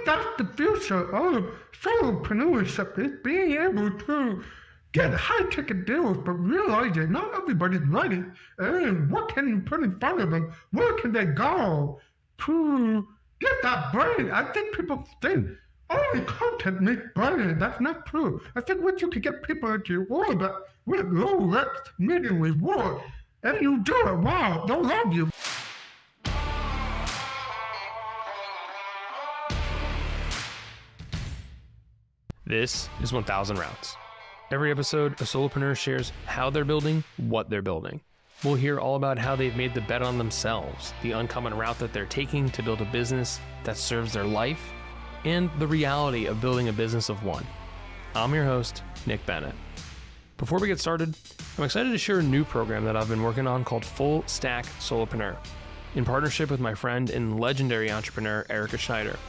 that's the future of solopreneurship, is being able to get high-ticket deals, but realizing not everybody's ready. And what can you put in front of them? Where can they go to get that brain? I think people think only content makes brain. That's not true. I think once you can get people into your orbit with low risk, medium reward, and you do it, wow, they'll love you. This is 1000 Routes. Every episode, a solopreneur shares how they're building, what they're building. We'll hear all about how they've made the bet on themselves, the uncommon route that they're taking to build a business that serves their life, and the reality of building a business of one. I'm your host, Nick Bennett. Before we get started, I'm excited to share a new program that I've been working on called Full Stack Solopreneur, in partnership with my friend and legendary entrepreneur, Erica Schneider.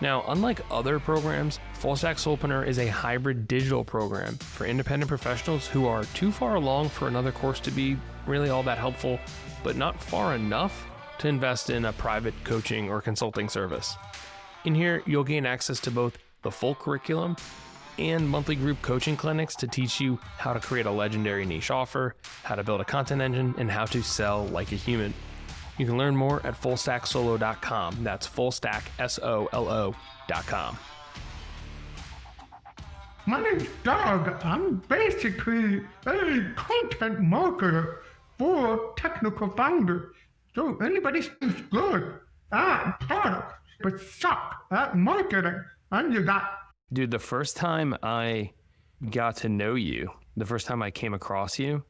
Now, unlike other programs, Full Stack Solopreneur is a hybrid digital program for independent professionals who are too far along for another course to be really all that helpful, but not far enough to invest in a private coaching or consulting service. In here, you'll gain access to both the full curriculum and monthly group coaching clinics to teach you how to create a legendary niche offer, how to build a content engine, and how to sell like a human. You can learn more at fullstacksolo.com. That's fullstacksolo.com. My name's Doug. I'm basically a content marketer for technical founders. So anybody who's good at products but suck at marketing, and you got. Dude, the first time I got to know you, the first time I came across you,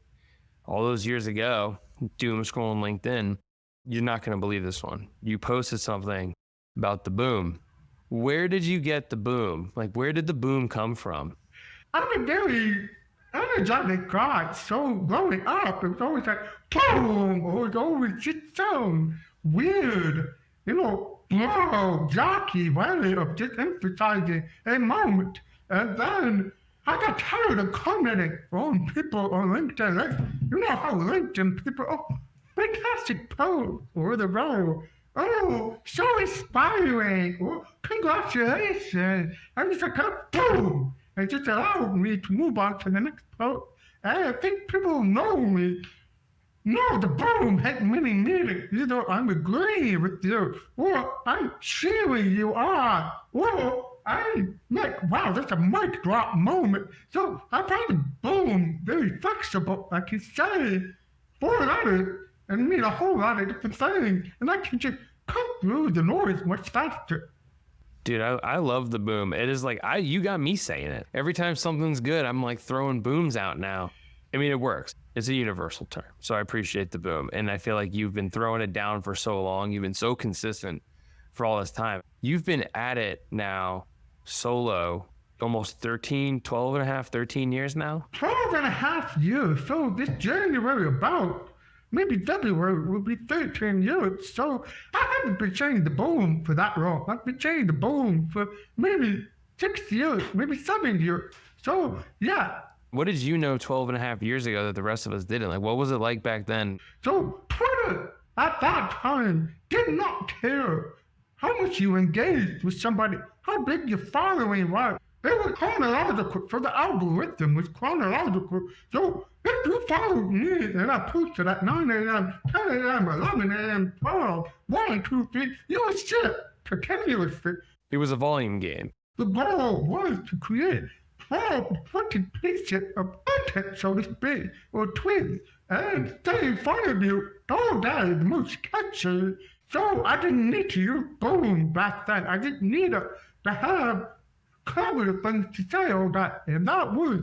all those years ago, doom scrolling LinkedIn, you're not going to believe this one. You posted something about the boom. Where did you get the boom? Like, where did the boom come from? I'm a very energetic guy, so growing up, it was always like, boom, or it was always just so weird, blow, jockey way of just emphasizing a moment. And then I got tired of commenting on people on LinkedIn. Like, you know how LinkedIn people, fantastic post, or the row, so inspiring, or congratulations. I was like, boom. It just allowed me to move on to the next post. And I think people know me. No, the boom had many meanings. Either I'm agreeing with you, or I'm cheering you on, or I'm like, wow, that's a mic drop moment. So I find the boom very flexible. I can say 4 letters and mean a whole lot of different things, and I can just cut through the noise much faster. Dude, I love the boom. It is like, you got me saying it. Every time something's good, I'm like throwing booms out now. I mean, it works. It's a universal term. So I appreciate the boom. And I feel like you've been throwing it down for so long. You've been so consistent for all this time. You've been at it now, solo, almost 13 years now? 12 and a half years. So this January maybe February will be 13 years. So I haven't been changing the boom for that long. I've been changing the boom for maybe 6 years, maybe 7 years. So yeah. What did you know 12 and a half years ago that the rest of us didn't? Like, what was it like back then? So Twitter at that time did not care how much you engaged with somebody, how big your following was. It was chronological, so the algorithm was chronological. So if you followed me and I posted at 9 a.m., 10 a.m., 11 a.m., 12, 1, 2, 3, you would shit continuously. It was a volume game. The goal was to create 12 to 20 pieces of content, so to speak, or tweets, and stay in front of you all day, the most catchy. So I didn't need to use boom back then. I didn't need to have clever things to say all that. And that was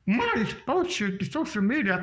my exposure to social media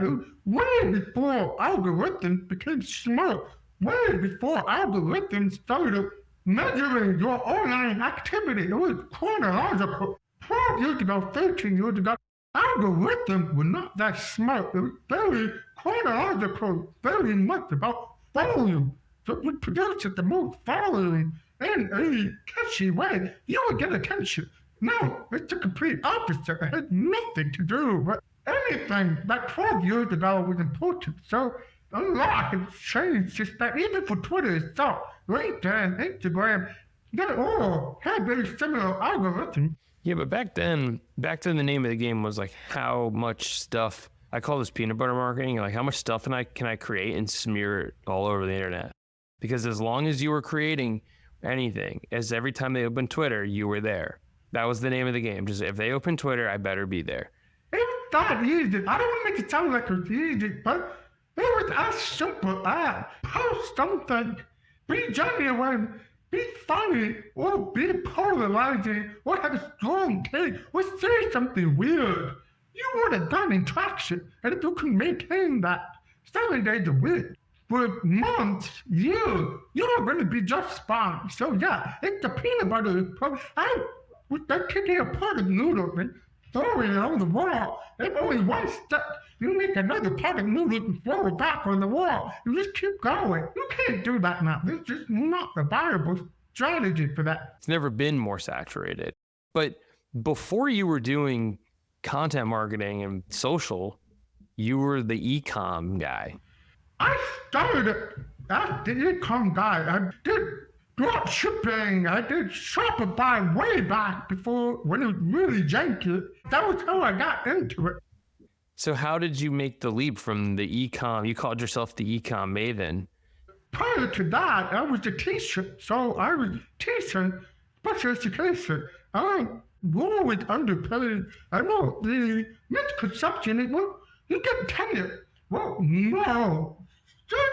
way before algorithms became smart, way before algorithms started measuring your online activity. It was chronological. 12 years ago, 13 years ago, algorithms were not that smart. It was very chronological, very much about volume. So it would produce the most following in a catchy way. You would get attention. No, it's the complete opposite. It had nothing to do with anything that 12 years ago was important. So a lot has changed just that. Even for Twitter itself, LinkedIn, Instagram, They all had very similar algorithms. Yeah, but back then, back then the name of the game was like how much stuff, I call this peanut butter marketing, like how much stuff can I create and smear it all over the internet? Because as long as you were creating anything, as every time they opened Twitter, you were there. That was the name of the game. Just if they open Twitter, I better be there. It's not easy. I don't want to make it sound like it's easy, but it was as simple as post something, be genuine, be funny, or be polarizing, or have a strong take, or say something weird. You would have gotten traction, and if you can maintain that 7 days a week, for months, years, you're going to be just fine. So yeah, it's the peanut butter approach. With that taking a pot of noodles and throwing it on the wall. If only one step, you make another pot of noodles and throw it back on the wall. You just keep going. You can't do that now. It's just not a viable strategy for that. It's never been more saturated. But before you were doing content marketing and social, you were the e-com guy. I started as the e-com guy. I did drop shipping. I did Shopify way back before when it was really janky. That was how I got into it. So how did you make the leap from the e-com? You called yourself the e-com maven. Prior to that, I was a teacher. So I was teaching special education. I was always underpaid. I know the misconception is, well, you get tenure. Well, no.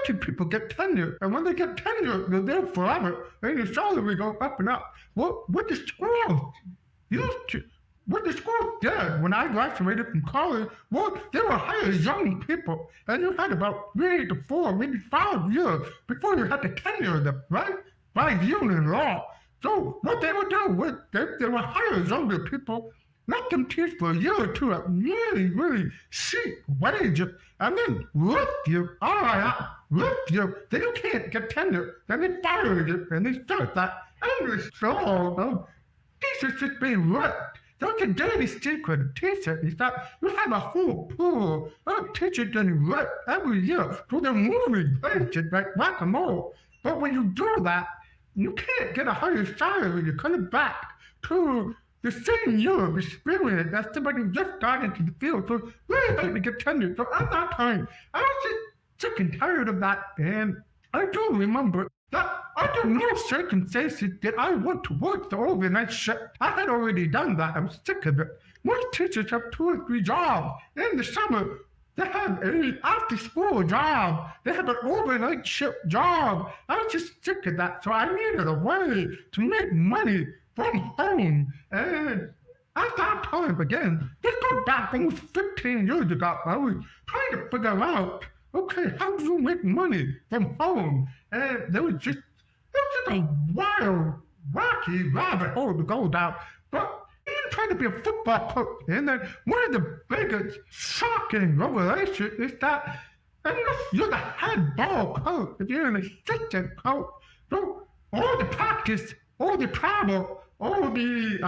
Certain people get tenure, and when they get tenure, they're there forever, and your salary goes up and up. What the school used to, what the school did when I graduated from college, well, they were hiring young people, and you had about 3 to 4, maybe 5 years before you had to tenure them, right? By union law. So what they would do was they would hire younger people, let them teach for a year or two at really, really cheap wages, and then lift you, all right, lift you, then you can't get tenure, then they fire you, and they start that endless flow of teachers just being ripped. That's a dirty secret of teachers, is that you have a full pool of teachers getting ripped every year, so they're moving places like whack-a-mole. But when you do that, you can't get a higher salary, you're coming back to the same year of experience that somebody just got into the field, so really hard to get tenure. So at that time, I was just sick and tired of that, and I do remember that under no circumstances did I want to work the overnight shift. I had already done that. I was sick of it. Most teachers have 2 or 3 jobs. In the summer, they have an after-school job. They have an overnight shift job. I was just sick of that, so I needed a way to make money from home. And at that time, again, this goes back almost 15 years ago. I was trying to figure out, okay, how do you make money from home? And there was just a wild, wacky rabbit hole to go down. But even trying to be a football coach, and then one of the biggest shocking revelations is that unless you're the head ball coach, if you're an assistant coach, so all the practice, all the travel, all the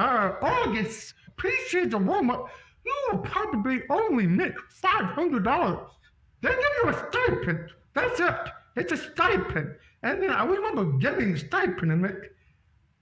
August preseason warm-up, you will probably only make $500. They give you a stipend. That's it. It's a stipend. And then I remember getting a stipend and like,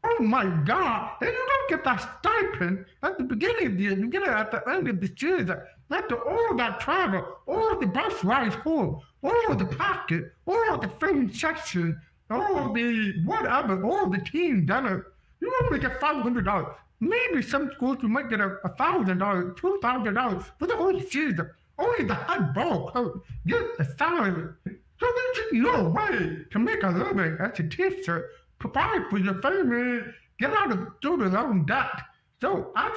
oh my God. And you don't get that stipend at the beginning of the year. You get it at the end of the year. After all that travel, all the bus rides home, all the pocket, all the film section, all the whatever, all the team dinner, you only get $500. Maybe some schools you might get $1,000, $2,000 for the whole season. Only the head ball coach gets the salary. So there's just no way to make a living as a teacher, provide for your family, get out of student loan debt. So I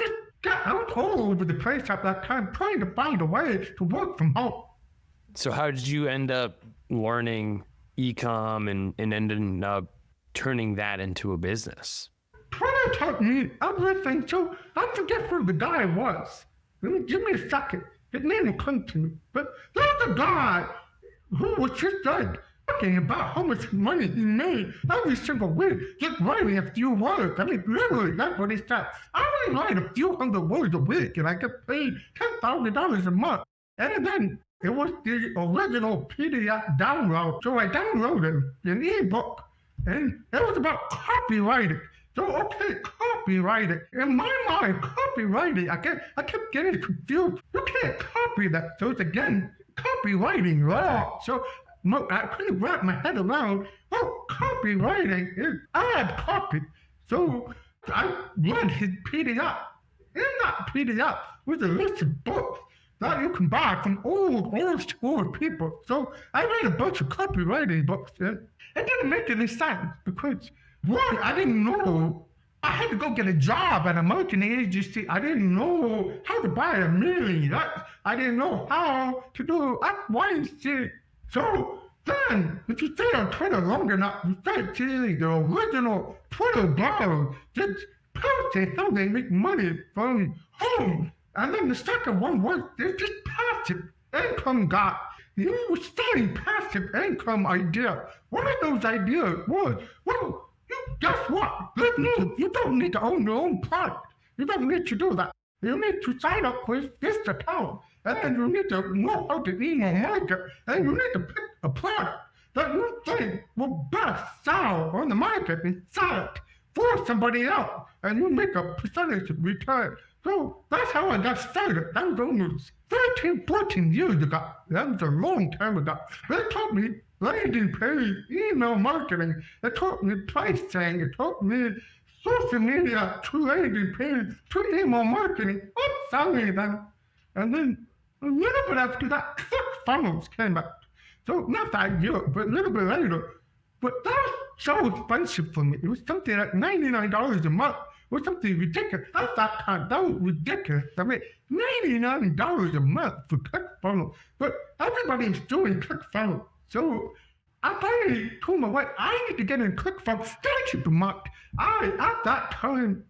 was all over the place at that time, trying to find a way to work from home. So how did you end up learning e-com and ending up turning that into a business? Twitter taught me everything, so I forget who the guy was. Give me a second. His name will come to me. But there's a guy who was just like talking about how much money he made every single week, just writing a few words. I mean, literally, that's what he said. I only write a few hundred words a week, and I get paid $10,000 a month. And then it was the original PDF download, so I downloaded an ebook, and it was about copywriting. So, okay, copywriting. In my mind, copywriting, I kept getting confused. You can't copy that. So it's again, copywriting law. So I couldn't wrap my head around, oh, copywriting is ad copy. So I read his PDF. In that PDF was a list of books that you can buy from old school people. So I read a bunch of copywriting books, and it didn't make any sense because one, I didn't know. I had to go get a job at a marketing agency. I didn't know how to buy a million. I didn't know how to do X, Y, and Z. So then, if you stay on Twitter long enough, you start seeing the original Twitter bloggers just posting how they make money from home. And then the second one was there's just passive income guy. You were studying passive income idea. One of those ideas was, well, guess what? You don't need to own your own product. You don't need to do that. You need to sign up with this account. And then you need to know how to email market. And you need to pick a product that you think will best sell on the market and sell it for somebody else. And you make a percentage return. So that's how I got started. That was almost 13, 14 years ago. That was a long time ago. They taught me landing page, email marketing. It taught me pricing. It taught me social media to landing page, to email marketing, upselling them. And then a little bit after that, ClickFunnels came out. So not that year, but a little bit later. But that was so expensive for me. It was something like $99 a month. It was something ridiculous. At that time, that was ridiculous. I mean, $99 a month for ClickFunnels. But everybody's doing ClickFunnels. So I finally told my wife, I need to get in ClickFunnels starship a month. I, at that time,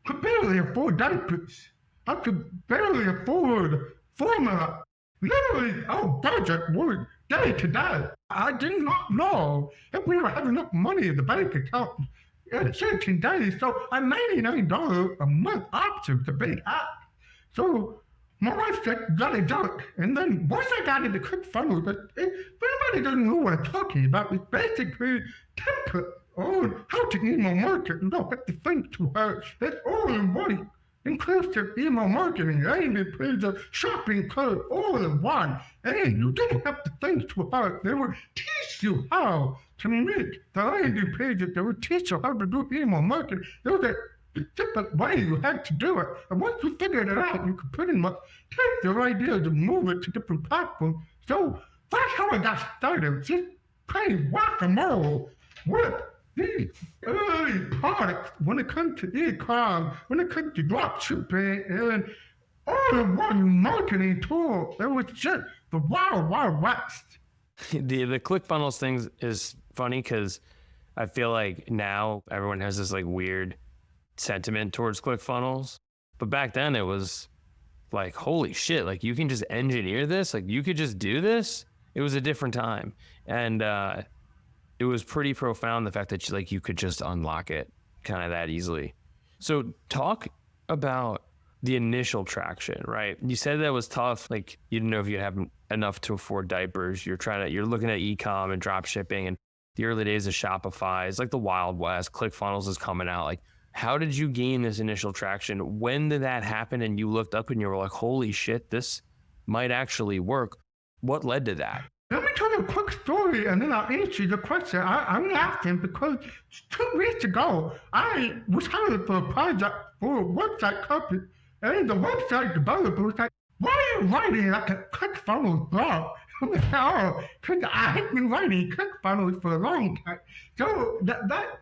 could barely afford diapers. I could barely afford formula. Literally, our budget was day to day. I did not know if we were having enough money in the bank account in 13 days. So a $99 a month option to be had. So my wife said, gotta do it. And then once I got into ClickFunnels, if anybody doesn't know what I'm talking about, it's basically template on how to email market. You don't have to think too hard. It's all in one. Inclusive email marketing, landing pages, shopping cart, all in one. And you didn't have to think too hard. They would teach you how to make the landing pages. They would teach you how to do email marketing. There was a different way you had to do it. And once you figured it out, you could pretty much take your ideas and move it to different platforms. So that's how I got started. Just playing whack-a-mole with these early products when it comes to e-com, when it comes to drop shipping, and all-in-one marketing tool. It was just the wild, wild west. The ClickFunnels thing is funny because I feel like now everyone has this like weird sentiment towards ClickFunnels. But back then it was like, holy shit, like you can just engineer this? Like you could just do this? It was a different time. And it was pretty profound, the fact that you could just unlock it kind of that easily. So talk about the initial traction, right? You said that was tough. Like you didn't know if you'd have enough to afford diapers. You're looking at e-com and drop shipping and the early days of Shopify. It's like the Wild West. ClickFunnels is coming out. Like, how did you gain this initial traction? When did that happen? And you looked up and you were like, holy shit, this might actually work. What led to that? Let me tell you a quick story and then I'll answer your question. I'm laughing because 2 weeks ago, I was hired for a project for a website company, and the website developer was like, why are you writing like a ClickFunnels blog? I'm like, oh, because I have been writing ClickFunnels for a long time. So that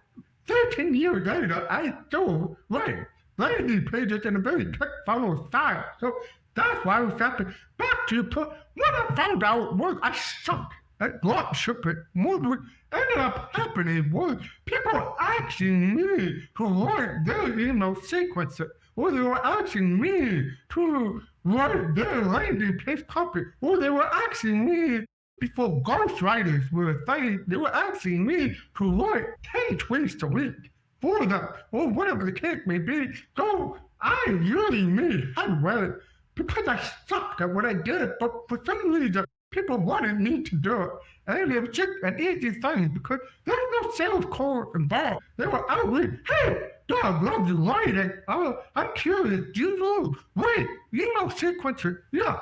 13 years later, I still write landing pages in a very ClickFunnels style. So that's why I was happening. Back to your point, what I found out was I sucked at drop shipping. What ended up happening was people asking me to write their email sequencer, or they were asking me to write their landing page copy, or they were asking me, before ghostwriters were a thing, they were asking me to write 10 tweets a week for them, or whatever the case may be. So I really made headway because I sucked at what I did, but for some reason, people wanted me to do it. And it was just an easy thing because there was no sales call involved. They were outreach, hey, dog loves writing. Oh, I'm curious. Do you know? Wait, email sequencer. Yeah.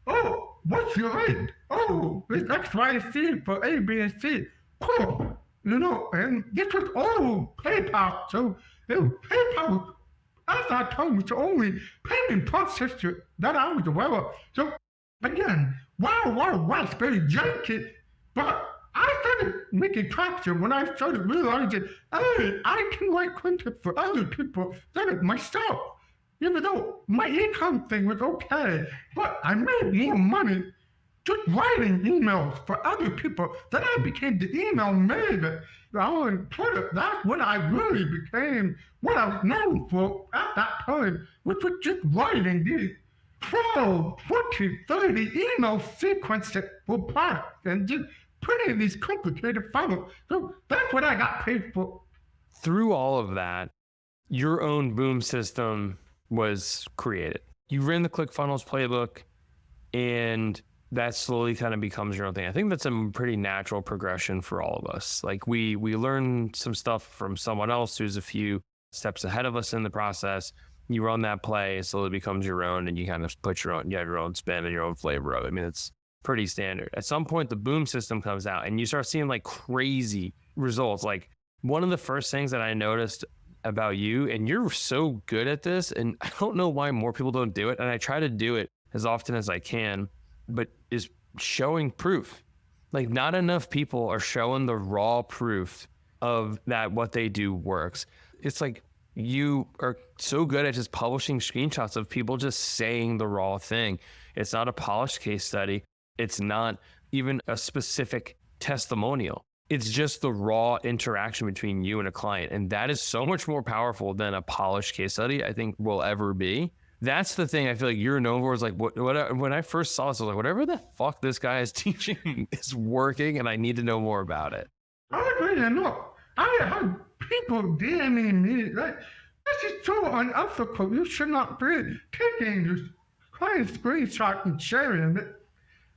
Oh, what's your rate? Oh, it's X, Y, C for A, B, and C. Cool. And this was all PayPal. So PayPal, as I told you, it's the only payment processor that I was aware of. So again, wow, it's very janky. But I started making traction when I started realizing, hey, I can write content for other people than it myself. Even though my income thing was okay, but I made more money just writing emails for other people. Then I became the email maven on Twitter. That's when I really became what I was known for at that time, which was just writing these 12, 14, 30 email sequences for products and just putting these complicated funnels. So that's what I got paid for. Through all of that, your own boom system was created. You ran the ClickFunnels playbook, and that slowly kind of becomes your own thing. I think that's a pretty natural progression for all of us. Like we learn some stuff from someone else who's a few steps ahead of us in the process. You run that play, it slowly becomes your own, and you kind of put you have your own spin and your own flavor of it. I mean, it's pretty standard. At some point, the boom system comes out, and you start seeing like crazy results. Like one of the first things that I noticed about you, and you're so good at this, and I don't know why more people don't do it, and I try to do it as often as I can, but is showing proof. Like not enough people are showing the raw proof of that what they do works. It's like you are so good at just publishing screenshots of people just saying the raw thing. It's not a polished case study. It's not even a specific testimonial. It's just the raw interaction between you and a client. And that is so much more powerful than a polished case study, I think, will ever be. That's the thing I feel like you're known for is like, when I first saw this, I was like, whatever the fuck this guy is teaching is working, and I need to know more about it. I really know. I have people DMing me, like, this is so unethical. You should not be taking this client screenshot and sharing it.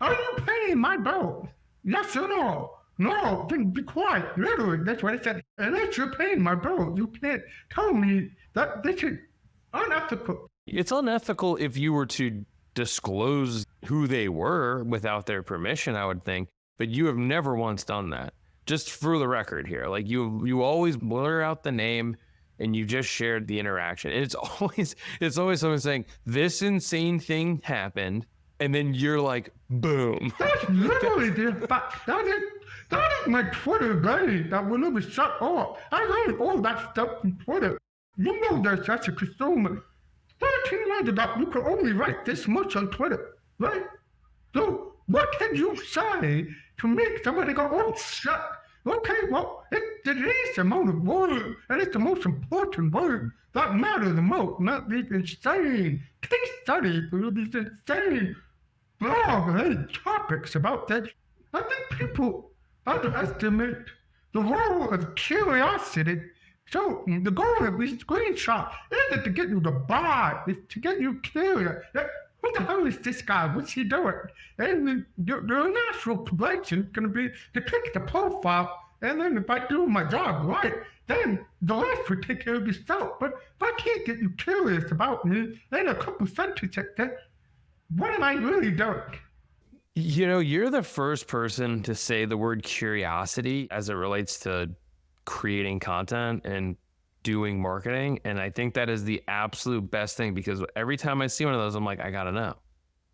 Are you paying my bill? Yes or no? No, then be quiet. Literally, that's what I said. Unless you're paying my bill, you can't tell me that this is unethical. It's unethical if you were to disclose who they were without their permission, I would think, but you have never once done that. Just for the record here, like you always blur out the name and you just shared the interaction. And it's always someone saying, this insane thing happened, and then you're like, boom. That's literally the fact. That is my Twitter day that will never shut off. I learned all that stuff from Twitter. You know there's such a consumer. 13 lines about you can only write this much on Twitter, right? So what can you say to make somebody go, oh, shut? Okay, well, it's the least amount of words, and it's the most important word that matter the most, not these insane case studies or these insane blog topics about that. I think people underestimate the role of curiosity. So the goal of this screenshot isn't to get you to buy, it's to get you curious. What the hell is this guy? What's he doing? And your natural progression is going to be to click the profile, and then if I do my job right, then the rest will take care of itself. But if I can't get you curious about me in a couple sentences, then what am I really doing? You know, you're the first person to say the word curiosity as it relates to creating content and doing marketing. And I think that is the absolute best thing, because every time I see one of those, I'm like, I gotta know.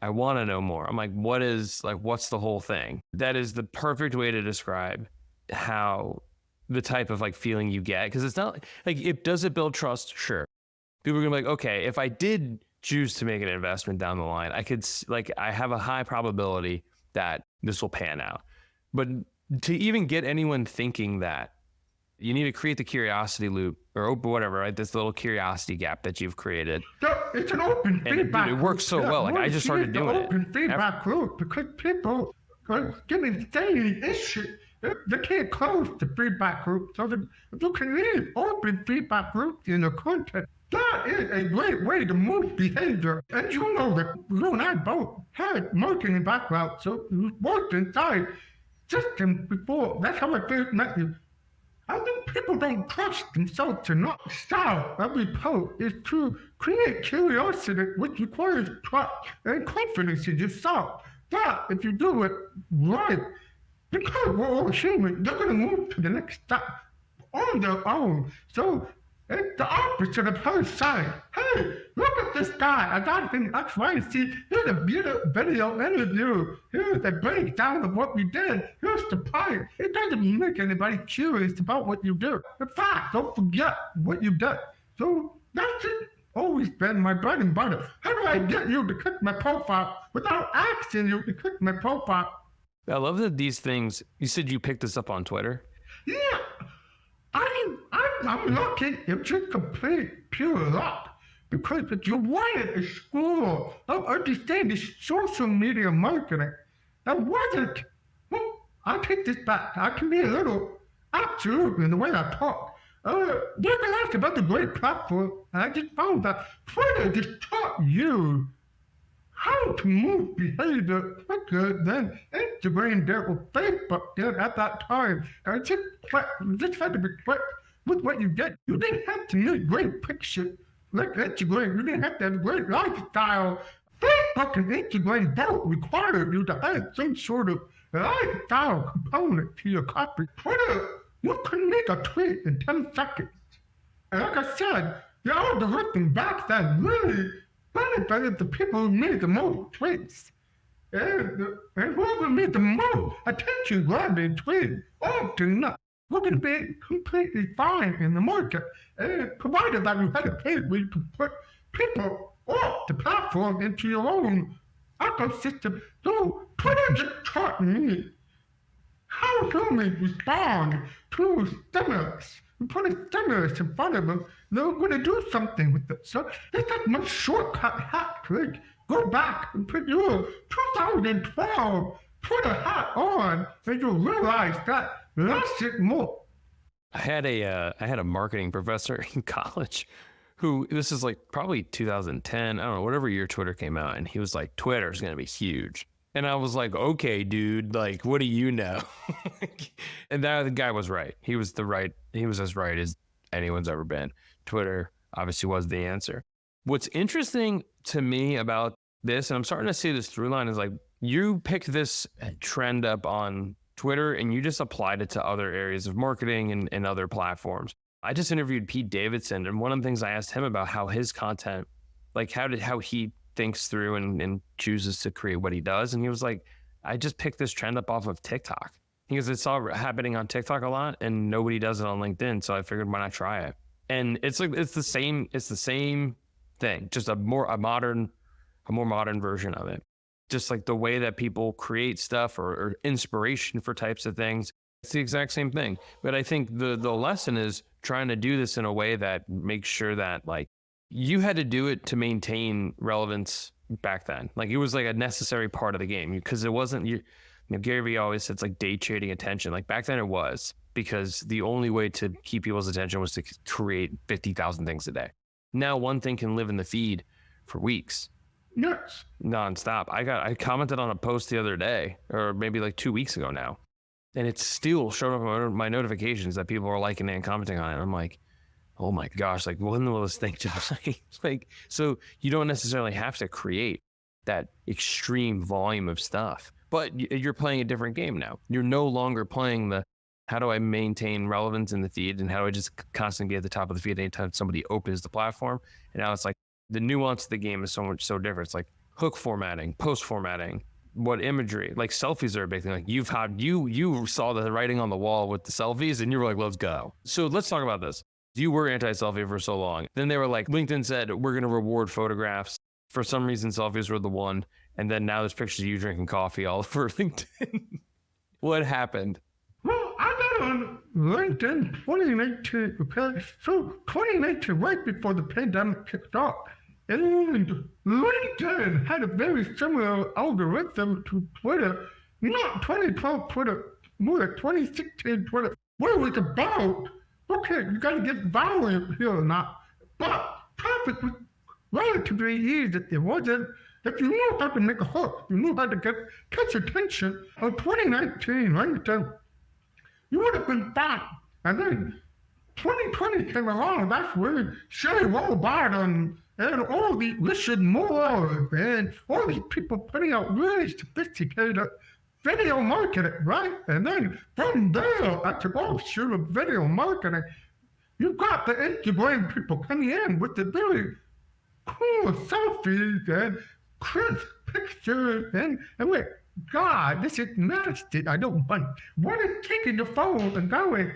I want to know more. I'm like, what's the whole thing? That is the perfect way to describe how the type of like feeling you get. Because it's not like, does it build trust? Sure. People are gonna be like, okay, if I did choose to make an investment down the line, I have a high probability that this will pan out. But to even get anyone thinking that, you need to create the curiosity loop or whatever, right? This little curiosity gap that you've created. It's an open feedback. It works so well. Like I just started doing it. Open feedback loop because people are getting daily issue. They can't close the feedback loop, so you can leave open feedback loop in your content. That is a great way to move behavior. And you know that you and I both had marketing background, so we worked inside systems before. That's how I first met you. I think people don't trust themselves enough. Style every post is to create curiosity, which requires trust and confidence in yourself. That, if you do it right, because we're all human, they're going to move to the next step on their own. So it's the opposite of her saying, hey, look at this guy. I got thing X, Y, and Z. Here's a beautiful video interview. Here's a breakdown of what we did. Here's the point. It doesn't make anybody curious about what you do. In fact, don't forget what you did. So that's it. Always been my bread and butter. How do I get you to click my profile without asking you to click my profile? I love that these things, you said you picked this up on Twitter? Yeah. I'm lucky. It's just complete pure luck. Because if you wanted a school of understanding social media marketing, that wasn't, well, I take this back. I can be a little absolute in the way I talk. There's a lot about the great platform, and I just found that Twitter just taught you how to move behavior quicker than Instagram did or Facebook did at that time. And just had to be quick with what you get. You didn't have to make great pictures like Instagram. You didn't have to have a great lifestyle. Facebook and Instagram both required you to have some sort of lifestyle component to your copy. Twitter, you can make a tweet in 10 seconds. And like I said, the algorithm back then really benefited the people who made the most tweets. And whoever made the most attention-grabbing tweet, often enough, we're going to be completely fine in the market, provided that you had a page where you could put people off the platform into your own ecosystem. So Twitter just taught me how humans respond to stimulus. You put a stimulus in front of them, they're going to do something with it. So it's like my shortcut hack trick. Go back and put your 2012 Twitter hat on, and you'll realize that less is more. I had a marketing professor in college who, this is like probably 2010, I don't know, whatever year Twitter came out, and he was like, Twitter's going to be huge. And I was like, okay, dude, like, what do you know? And that the guy was right. He was as right as anyone's ever been. Twitter obviously was the answer. What's interesting to me about this, and I'm starting to see this through line, is like, you picked this trend up on Twitter and you just applied it to other areas of marketing and other platforms. I just interviewed Pete Davidson, and one of the things I asked him about how his content, like how he thinks through and chooses to create what he does. And he was like, I just picked this trend up off of TikTok. He goes, it's all happening on TikTok a lot and nobody does it on LinkedIn. So I figured, why not try it? And it's like, it's the same thing, just a more modern version of it. Just like the way that people create stuff or inspiration for types of things. It's the exact same thing. But I think the lesson is trying to do this in a way that makes sure that, like, you had to do it to maintain relevance back then. Like, it was like a necessary part of the game, because it wasn't, Gary Vee always says, like, day trading attention. Like, back then it was, because the only way to keep people's attention was to create 50,000 things a day. Now one thing can live in the feed for weeks. Yes. Nonstop. I commented on a post the other day, or maybe like 2 weeks ago now, and it's still showing up on my notifications that people are liking it and commenting on it. I'm like, oh my gosh, like, when will this thing just like, so you don't necessarily have to create that extreme volume of stuff, but you're playing a different game now. You're no longer playing the, how do I maintain relevance in the feed, and how do I just constantly be at the top of the feed anytime somebody opens the platform. And now it's like, the nuance of the game is so different. It's like hook formatting, post formatting, what imagery, like selfies are a big thing. Like, you saw the writing on the wall with the selfies and you were like, let's go. So let's talk about this. You were anti-selfie for so long. Then they were like, LinkedIn said, we're going to reward photographs. For some reason, selfies were the one. And then now there's pictures of you drinking coffee all over LinkedIn. What happened? Well, I got on LinkedIn 2019, okay? So 2019, right before the pandemic kicked off. And LinkedIn had a very similar algorithm to Twitter. Not 2012 Twitter, more like 2016 Twitter, where it was about, okay, you gotta get volume here or not. But traffic was relatively easy. It wasn't, if you knew how to make a hook, you knew how to catch attention. In 2019, LinkedIn, you would have been fine. And then 2020 came along, that's when Sherry Biden and all the Richard Moore and all these people putting out really sophisticated video marketing, right? And then from there, at the offshoot of video marketing, you got the Instagram people coming in with the very cool selfies and crisp pictures and wait, God, this is nasty. I don't want. What is taking the phone and going?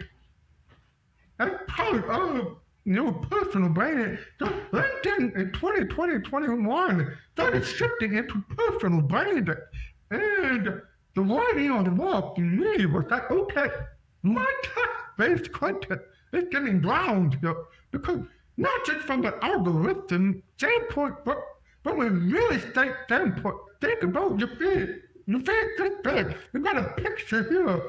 That's part of personal branding. So LinkedIn in 2021 started shifting into personal branding. And the writing on the wall for me was like, okay, my text-based content is getting drowned here. Because not just from the algorithm standpoint, but from a real estate standpoint, think about your feed. Your feed is big. You got a picture here.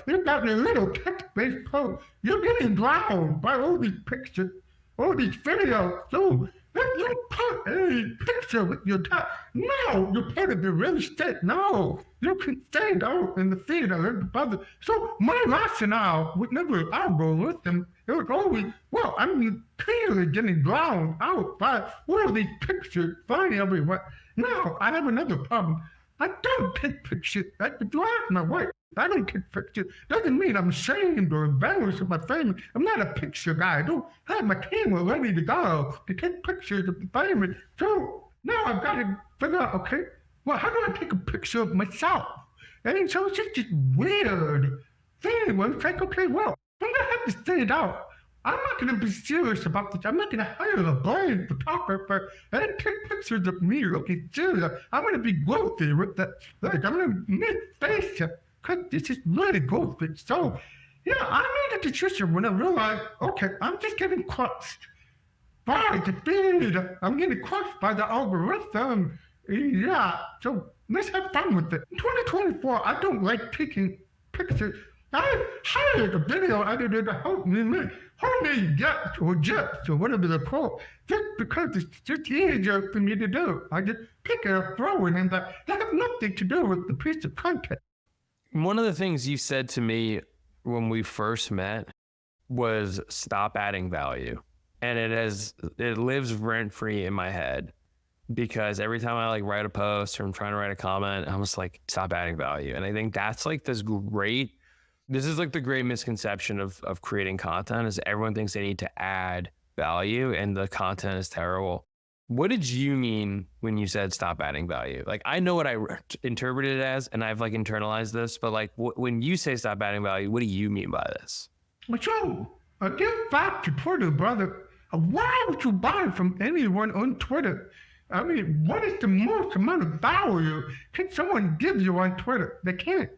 You got a little text-based post. You're getting drowned by all these pictures, all these videos. So if you put a picture with your text, no, you're part of the real estate. No, you can stand out in the feed a little further. So my rationale was never algorithm. It was always, well, I'm clearly getting drowned out by all these pictures flying everywhere. Now, I have another problem. I don't take pictures. I drive my wife. I don't take pictures. Doesn't mean I'm ashamed or embarrassed of my family. I'm not a picture guy. I don't have my camera ready to go to take pictures of the family. So now I've got to figure out, okay, well, how do I take a picture of myself? And so it's just this weird thing where it's like, okay, well, I'm going to have to stand out. I'm not going to be serious about this. I'm not going to hire a blind photographer and take pictures of me looking serious. I'm going to be goofy with that. Like, I'm going to make faces because this is really goofy. So, yeah, I made a decision when I realized, okay, I'm just getting crushed by the feed. I'm getting crushed by the algorithm. Yeah, so let's have fun with it. In 2024, I don't like taking pictures. I hired a video editor to help me get or whatever they're called, just because it's just easier for me to do. I just pick it up, throw it in there. That has nothing to do with the piece of content. One of the things you said to me when we first met was stop adding value. And it lives rent free in my head because every time I like write a post or I'm trying to write a comment, I'm just like, stop adding value. And I think that's like this is like the great misconception of creating content is everyone thinks they need to add value and the content is terrible. What did you mean when you said stop adding value? Like, I know what I interpreted it as, and I've like internalized this, but like when you say stop adding value, what do you mean by this? So, get back to Twitter, brother. Why would you buy from anyone on Twitter? I mean, what is the most amount of value can someone give you on Twitter? They can't.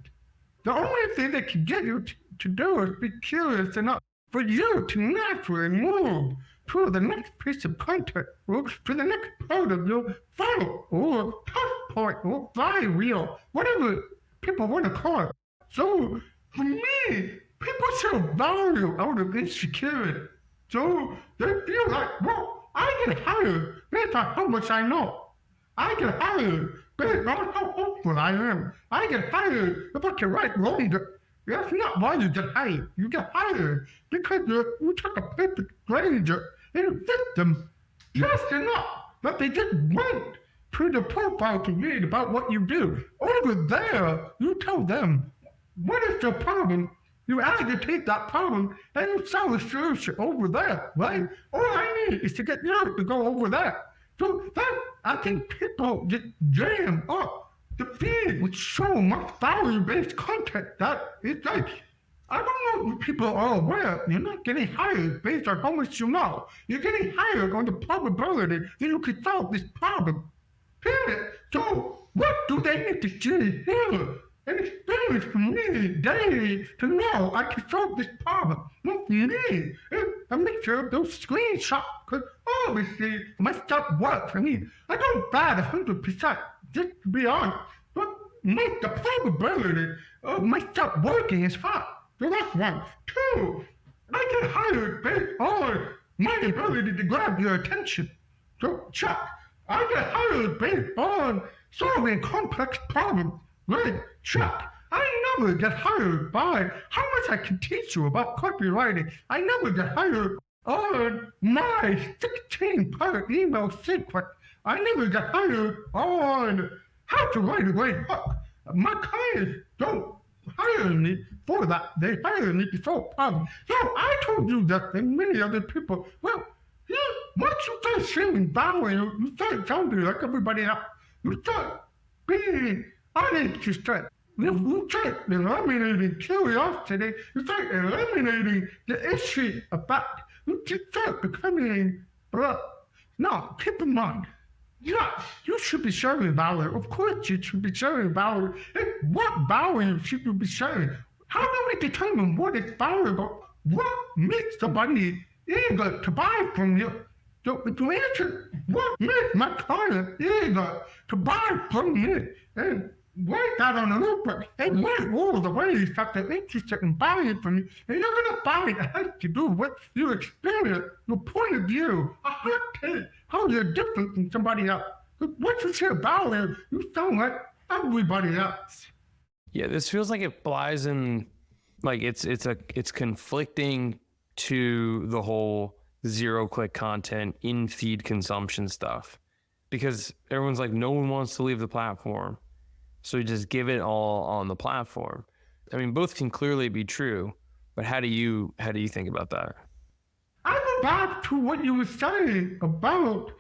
The only thing they can get you to do is be curious enough for you to naturally move to the next piece of content or to the next part of your funnel or touch point or flywheel, whatever people want to call it. So for me, people see value out of insecurity. So they feel like, well, I get hired based on how much I know. I get hired based on how hopeful I am. I get hired if I can write longer. That's not why you get hired. You get hired because you took a perfect stranger and fit them just enough that they just went to the profile to read about what you do. Over there, you tell them, what is the problem? You agitate that problem and you sell the solution over there, right? All I need is to get you to go over there. So that, I think people just jam up the feed with so much value-based content that it's like, I don't know if people are aware, you're not getting hired based on how much you know. You're getting hired on the probability that you can solve this problem. Period. So what do they need to see here? An experience for me daily to know I can solve this problem. What you need is a mixture of those screenshots, because obviously my stuff works. I mean, I don't bad 100%, just to be honest, but make the probability of my stuff working is high. So that's one. Two, I get hired based on my ability to grab your attention. So check. I get hired based on solving complex problems. Right, check. I never get hired by how much I can teach you about copywriting. I never get hired on my 16-part email sequence. I never get hired on how to write a great book. My clients don't hire me for that. They hire me to solve problems. So I told you that and many other people, well, yeah, once you start sharing value, you start sounding like everybody else. You start being uninterested. You start eliminating curiosity. You start eliminating the issue of fact. You just start becoming, now, keep in mind, yeah, you should be sharing value. Of course you should be sharing value. And what value should you be sharing? How do we determine what is valuable? What makes somebody eager to buy from you? So to answer what makes my client eager to buy from me, and write that on a notebook, and write all the ways that they're interested in buying from you, and you're going to find it has to do with your experience, your point of view, a hot take, how you're different from somebody else. Once you share value, you sound like everybody else. Yeah, this feels like it flies in, like it's conflicting to the whole zero-click content in feed consumption stuff, because everyone's like, no one wants to leave the platform, so you just give it all on the platform. I mean, both can clearly be true, but how do you think about that? I go back to what you were saying about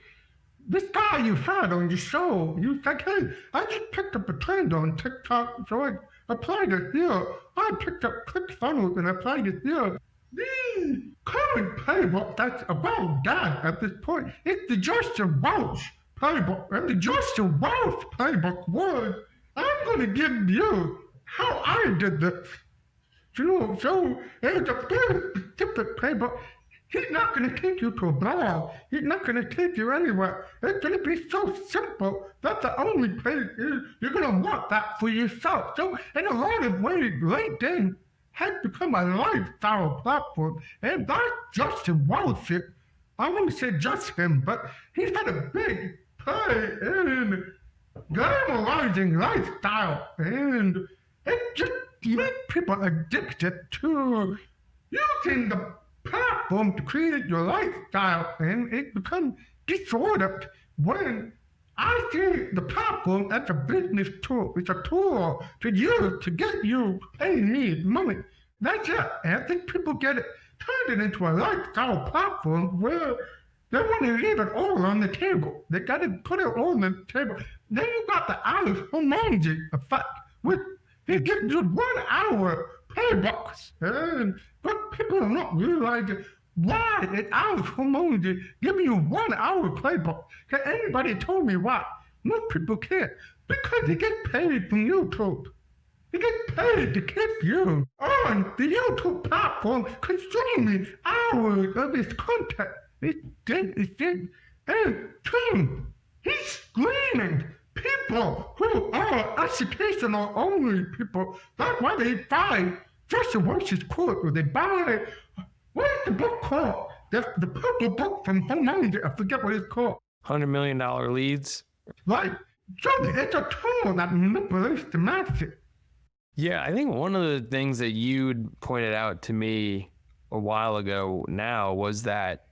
this guy you had on your show. You said, hey, I just picked up a trend on TikTok, so I applied it here. I picked up ClickFunnels and applied it here. The current playbook that's about that at this point is the Justin Welch playbook. And the Justin Welch playbook was, I'm going to give you how I did this. So there's a very specific playbook. He's not going to take you to a blog. He's not going to take you anywhere. It's going to be so simple that the only place is you're going to want that for yourself. So in a lot of ways, LinkedIn has become a lifestyle platform. And that's Justin Welch. I wouldn't say Justin, but he's had a big play in glamorizing lifestyle. And it just makes people addicted to using the platform to create your lifestyle, and it becomes disordered when I see the platform as a business tool. It's a tool to use to get you paying me money. That's it. And I think people get it, turn it into a lifestyle platform where they want to leave it all on the table. They got to put it all on the table. Then you got the Alice Homanji effect, which he gives you 1 hour playbooks. And but people are not realizing why did Alice Homanji give you 1 hour playbook? Can anybody told me why? Most people can't. Because he gets paid from YouTube. He gets paid to keep you on the YouTube platform consuming hours of his content. It's dead. And Tim, he's screaming. People who are educational only people, that's why they buy First Worship's quote, or they buy, what is the book called? The purple book from Homanji, I forget what it's called. $100 million leads? Right. So it's a tool that manipulates the masses. Yeah, I think one of the things that you pointed out to me a while ago now was that,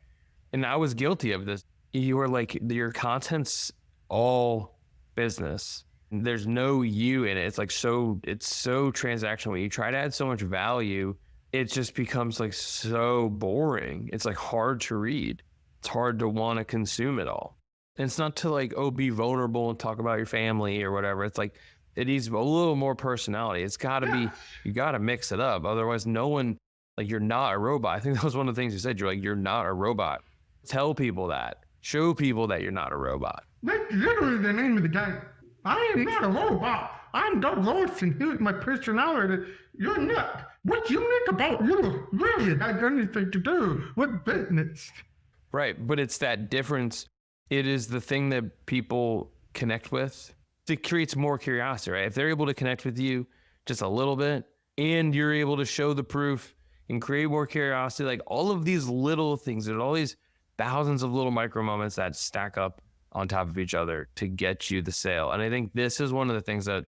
and I was guilty of this, you were like, your content's all business. There's no you in it. It's like it's so transactional. When you try to add so much value, it just becomes like so boring. It's like hard to read. It's hard to want to consume it all. And it's not to like, oh, be vulnerable and talk about your family or whatever. It's like, it needs a little more personality. It's got to be, you got to mix it up. Otherwise, no one, like, you're not a robot. I think that was one of the things you said. You're like, you're not a robot. Tell people that. Show people that you're not a robot. That's literally the name of the game. I am not a robot. I'm Doug Lawson. Here's my personality. You're not. What's unique about you really has anything to do with business. Right, but it's that difference. It is the thing that people connect with. It creates more curiosity, right? If they're able to connect with you just a little bit, and you're able to show the proof and create more curiosity, like all of these little things, there's all these thousands of little micro moments that stack up on top of each other to get you the sale. And I think this is one of the things that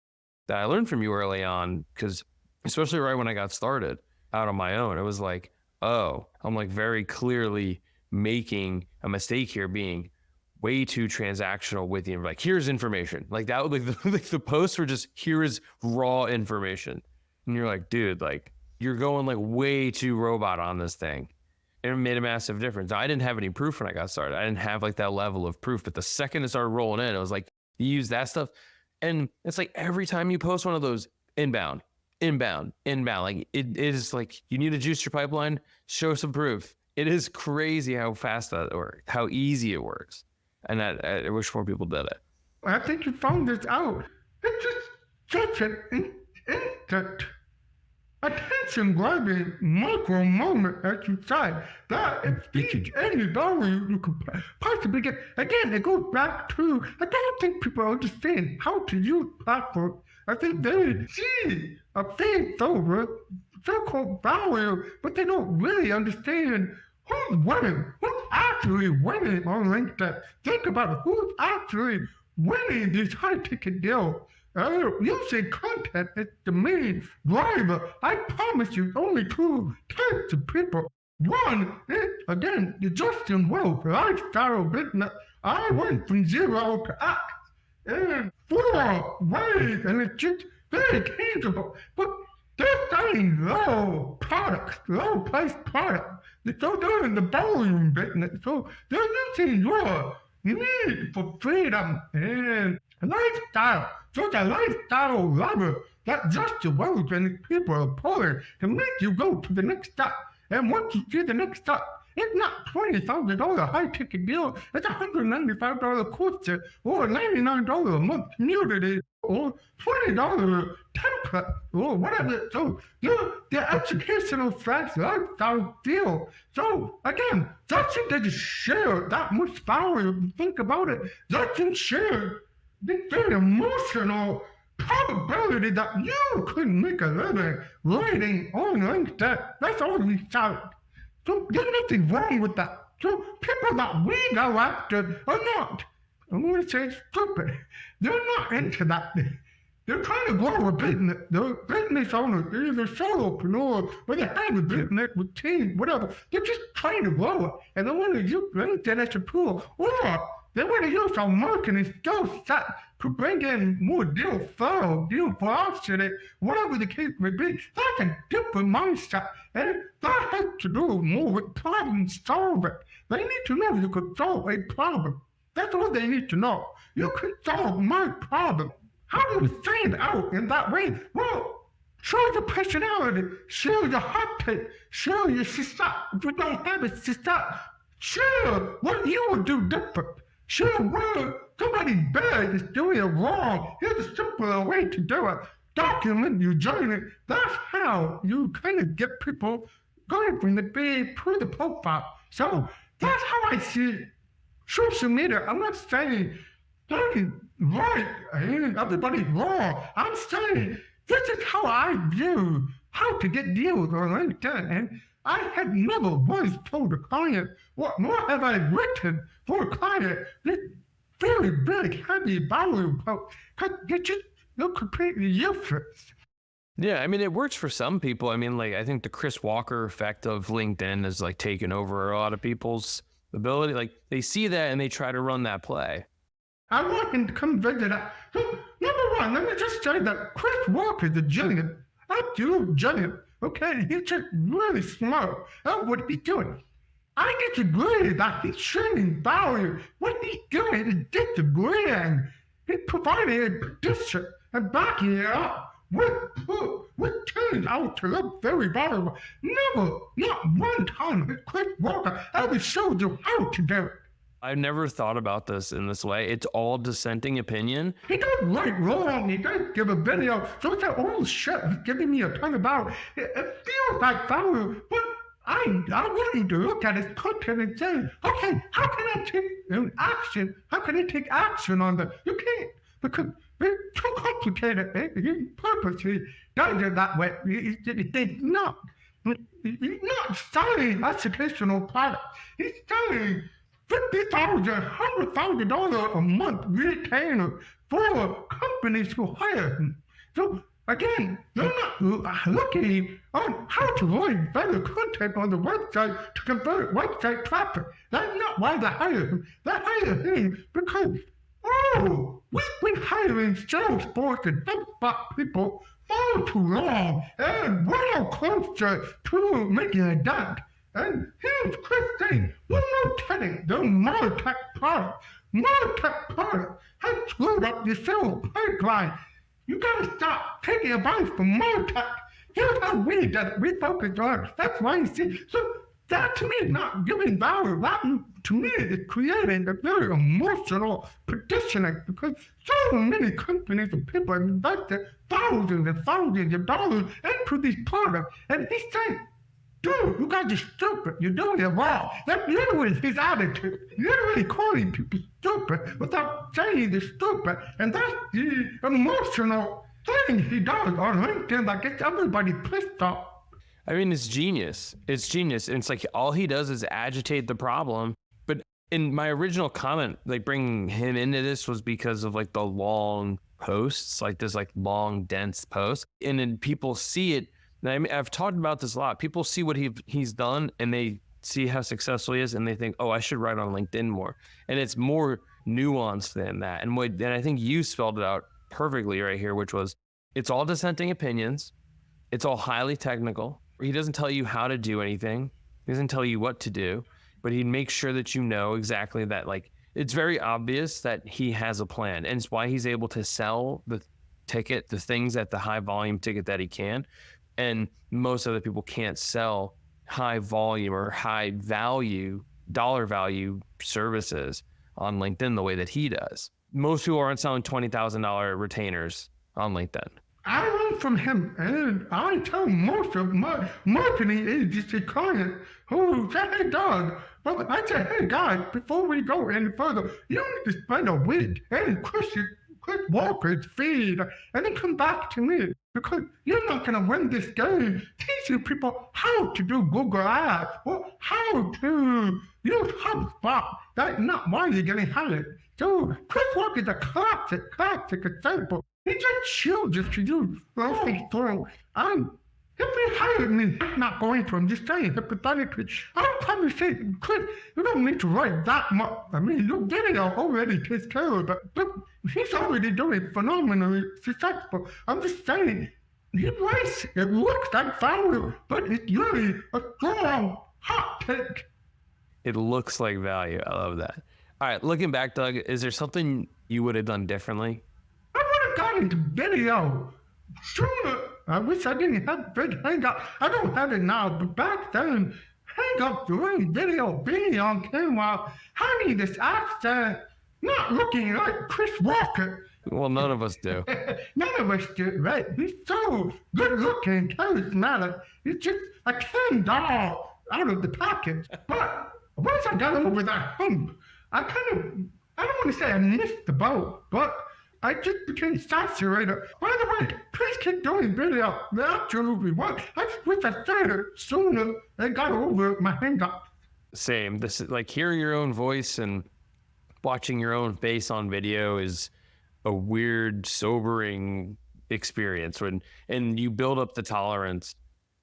that I learned from you early on, because especially right when I got started out on my own, it was like, oh, I'm like very clearly making a mistake here, being way too transactional with you. Like, here's information. Like that would like the posts were just, here is raw information. And you're like, dude, like you're going like way too robot on this thing. And it made a massive difference. Now, I didn't have any proof when I got started. I didn't have like that level of proof, but the second it started rolling in, it was like, you use that stuff. And it's like every time you post one of those, inbound, like it is like, you need to juice your pipeline, show some proof. It is crazy how fast that works, how easy it works. And I wish more people did it. I think you found this out. It's just such an instant, attention-grabbing micro moment, as you said, that exceeds any value you could possibly get. Again, it goes back to, I don't think people understand how to use platforms. I think they see a thing over so-called value, but they don't really understand who's winning, who's actually winning on LinkedIn. Think about it, who's actually winning these high-ticket deals. Using content is the main driver. I promise you, only two types of people. One is, again, the Justin Wealth lifestyle business. I went from 0 to X in 4 ways, and it's just very tangible. But they're selling low products, low price products. So they're in the volume business. So they're using your need for freedom and lifestyle. So the lifestyle lever that Justin Wealth and his people are pulling to make you go to the next step. And once you see the next step, it's not $20,000 high-ticket deal. It's $195 course, or $99 a month community, or $20 template, or whatever. So the educational / lifestyle deal. So again, Justin doesn't share that much value. Think about it. Justin shares this very emotional probability that you could make a living writing on LinkedIn. That's all we found. So there's nothing wrong with that. So people that we go after are not, I'm going to say stupid. They're not into that thing. They're trying to grow a business. They're business owners. They're either solopreneurs or they have a business with teams, whatever. They're just trying to grow it. And they want to use LinkedIn as a tool. Or they want to use our marketing skill set to bring in more deal flow, deal velocity, whatever the case may be. That's a different mindset. And that has to do more with problem solving. They need to know you can solve a problem. That's all they need to know. You can solve my problem. How do you stand out in that way? Well, show your personality, show your hot take, show your success. If you don't have a success, show what you would do different. Show where somebody bad is doing it wrong. Here's a simpler way to do it. Document your journey. That's how you kind of get people going from the big to the profile. So that's how I see social media. I'm not saying right and everybody's wrong. I'm saying this is how I view how to get deals on LinkedIn. And I have never once told a client, what more have I written for a client this very big, heavy value post, because you're completely useless. Yeah, I mean, it works for some people. I mean, like, I think the Chris Walker effect of LinkedIn is like taken over a lot of people's ability. Like, they see that and they try to run that play. I want him to come visit us. So, number one, let me just say that Chris Walker is a genius. Absolute genius. Okay, he's just really smart at what he's doing. I disagree that he's sharing value. What he's doing is disagreeing. He's providing a position and backing it up with turns out to look very valuable. Never, not one time has Chris Walker ever showed you how to do it. I've never thought about this in this way. It's all dissenting opinion. He does right wrong. He does give a video. So it's that old shit. He's giving me a ton of value. It feels like value, but I'm willing to look at his content and say, okay, how can I take action? How can I take action on that? You can't, because it's too complicated. He purposely does it that way. He's not selling educational products. He's selling $50,000, $100,000 a month retainer for companies who hire him. So again, you're not looking on how to write better content on the website to convert website traffic. That's not why they hire him. They hire him because, we've been hiring Salesforce and HubSpot people far too long, and we're now closer to making a dent. And here's Chris saying, we're not telling the MarTech product. MarTech product has screwed up your sales pipeline. You gotta stop taking advice from MarTech. Here's how we did it. We focus on it. That's why you see. So that to me is not giving value. That to me is creating a very emotional positioning because so many companies and people have invested thousands and thousands of dollars into these products. And he's saying, dude, you guys are stupid. You're doing it wrong. That's literally his attitude. Literally calling people stupid without saying they're stupid. And that's the emotional thing he does on LinkedIn that gets everybody pissed off. I mean, it's genius. It's genius. And it's like all he does is agitate the problem. But in my original comment, like bringing him into this was because of like the long posts, like this like long, dense post. And then people see it. I mean, I've talked about this a lot. People see what he's done and they see how successful he is and they think, oh, I should write on LinkedIn more. And it's more nuanced than that. And I think you spelled it out perfectly right here, which was it's all dissenting opinions. It's all highly technical. He doesn't tell you how to do anything. He doesn't tell you what to do, but he makes sure that you know exactly that. Like, it's very obvious that he has a plan, and it's why he's able to sell the ticket, the things at the high volume ticket that he can. And most other people can't sell high volume or high value, dollar value services on LinkedIn the way that he does. Most people aren't selling $20,000 retainers on LinkedIn. I learned from him, and I tell most of my marketing agency clients who say, hey, Doug, well, I say, hey, guys, before we go any further, you need to spend a week and Chris Walker's feed, and then come back to me, because you're not going to win this game teaching people how to do Google Ads or how to use HubSpot. That's not why you're getting hired. So Chris Walker is a classic example. He just chooses to use Lawson through. And if he hired me, he's not going to. I'm just saying, hypothetically, I would probably say, Chris, you don't need to write that much. I mean, your video already takes care of it. But he's already doing phenomenally successful. I'm just saying, he writes, it looks like value, but it's really a strong, hot take. It looks like value. I love that. All right, looking back, Doug, is there something you would have done differently? I would have got into video sooner. I wish I didn't have big hangout. I don't have it now, but back then, hangout doing video, being on camera, having this accent, not looking like Chris Walker. Well, none of us do. None of us do, right? He's so good looking, charismatic. He's just a Ken doll out of the package. But once I got over that hump, I don't want to say I missed the boat, but I just became saturated. By the way, please keep doing video. They absolutely work. I just wish I said it sooner and got over my hang-up. Same. This is like hearing your own voice and watching your own face on video is a weird, sobering experience. And you build up the tolerance.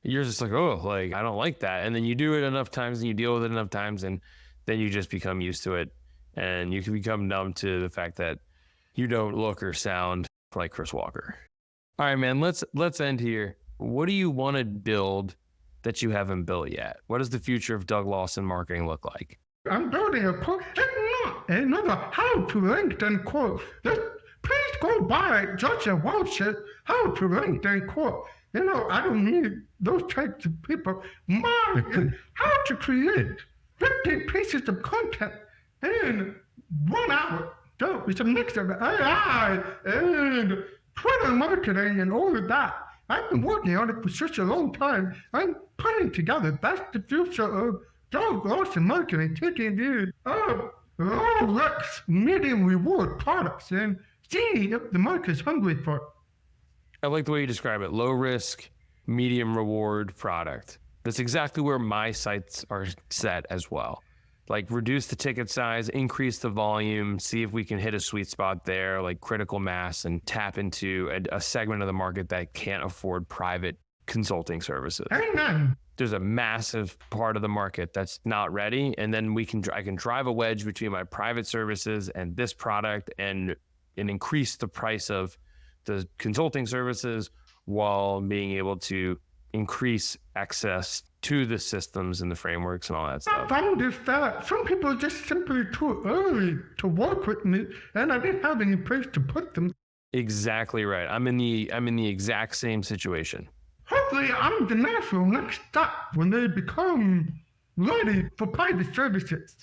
You're just like, oh, like I don't like that. And then you do it enough times and you deal with it enough times, and then you just become used to it. And you can become numb to the fact that you don't look or sound like Chris Walker. All right, man, let's end here. What do you want to build that you haven't built yet? What does the future of Doug Lawson marketing look like? I'm building a course, another how to LinkedIn course. Please go buy Judge Walsh's how to LinkedIn course. You know, I don't need those types of people. Marketing, how to create 50 pieces of content in 1 hour. So it's a mix of AI and Twitter marketing and all of that. I've been working on it for such a long time. I'm putting together that's the future of Doug Lawson marketing, taking the low-risk, medium reward products and seeing if the market's hungry for it. I like the way you describe it. Low risk, medium reward product. That's exactly where my sights are set as well. Like reduce the ticket size, increase the volume, see if we can hit a sweet spot there, like critical mass, and tap into a segment of the market that can't afford private consulting services. Amen. There's a massive part of the market that's not ready. And then I can drive a wedge between my private services and this product and increase the price of the consulting services while being able to increase access to the systems and the frameworks and all that stuff. I found is that some people are just simply too early to work with me, and I didn't have any place to put them. Exactly right. I'm in the exact same situation. Hopefully, I'm the natural next step when they become ready for private services.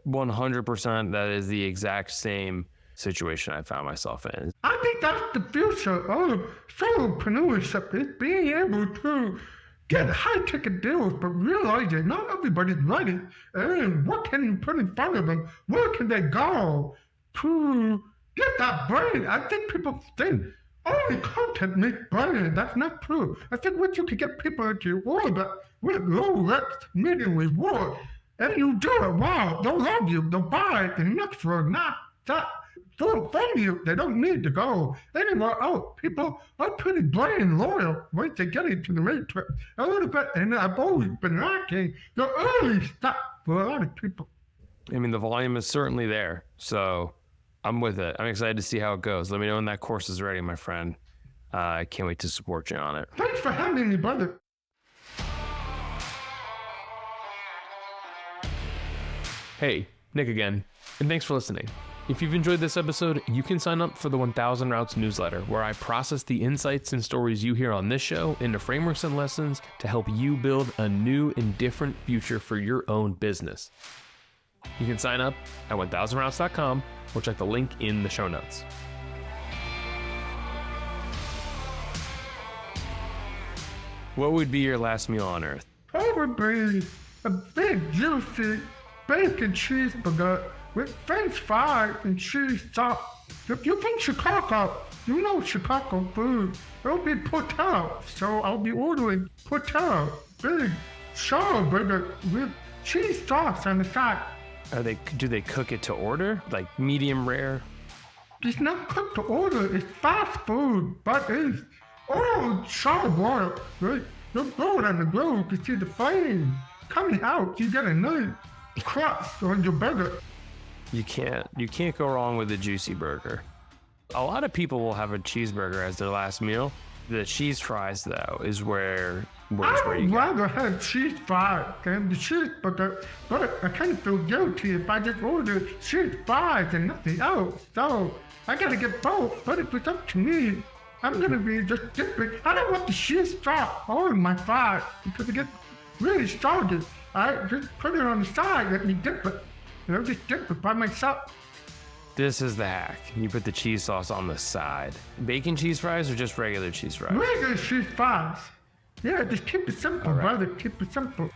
100%. That is the exact same situation I found myself in. I think that's the future of solopreneurship, is being able to get high-ticket deals, but realizing not everybody's ready. And what can you put in front of them? Where can they go to get that brand? I think people think only content makes brand. That's not true. I think once you can get people into your orbit with low risk, medium reward, and you do it, wow, they'll love you, they'll buy it, and next for not that. From you, they don't need to go anywhere else. People are pretty brand loyal once they get into the matrix a little bit, and I've always been lacking the early step for a lot of people. I mean, the volume is certainly there, so I'm with it. I'm excited to see how it goes. Let me know when that course is ready, my friend. I can't wait to support you on it. Thanks for having me, brother. Hey, Nick again, and thanks for listening. If you've enjoyed this episode, you can sign up for the 1000 Routes newsletter, where I process the insights and stories you hear on this show into frameworks and lessons to help you build a new and different future for your own business. You can sign up at 1000routes.com or check the link in the show notes. What would be your last meal on Earth? Probably a big, juicy bacon cheeseburger with French fries and cheese sauce. If you think Chicago, you know Chicago food. It'll be Portel, so I'll be ordering Portel, big shower burger with cheese sauce on the side. Do they cook it to order, like medium rare? It's not cooked to order. It's fast food, but it's oil shower water. Right? You'll throw it on the grill. You can see the flame coming out. You get a nice crust on your burger. You can't go wrong with a juicy burger. A lot of people will have a cheeseburger as their last meal. The cheese fries, though, is where I would rather have cheese fries than the cheeseburger, but I kind of feel guilty if I just order cheese fries and nothing else. So I gotta get both. But if it's up to me, I'm gonna be just dipping. I don't want the cheese sauce on my fries because it gets really soggy. I just put it on the side, let me dip it. And I'll just dip it by myself. This is the hack. You put the cheese sauce on the side. Bacon cheese fries or just regular cheese fries? Regular cheese fries. Yeah, just keep it simple, brother. Keep it simple.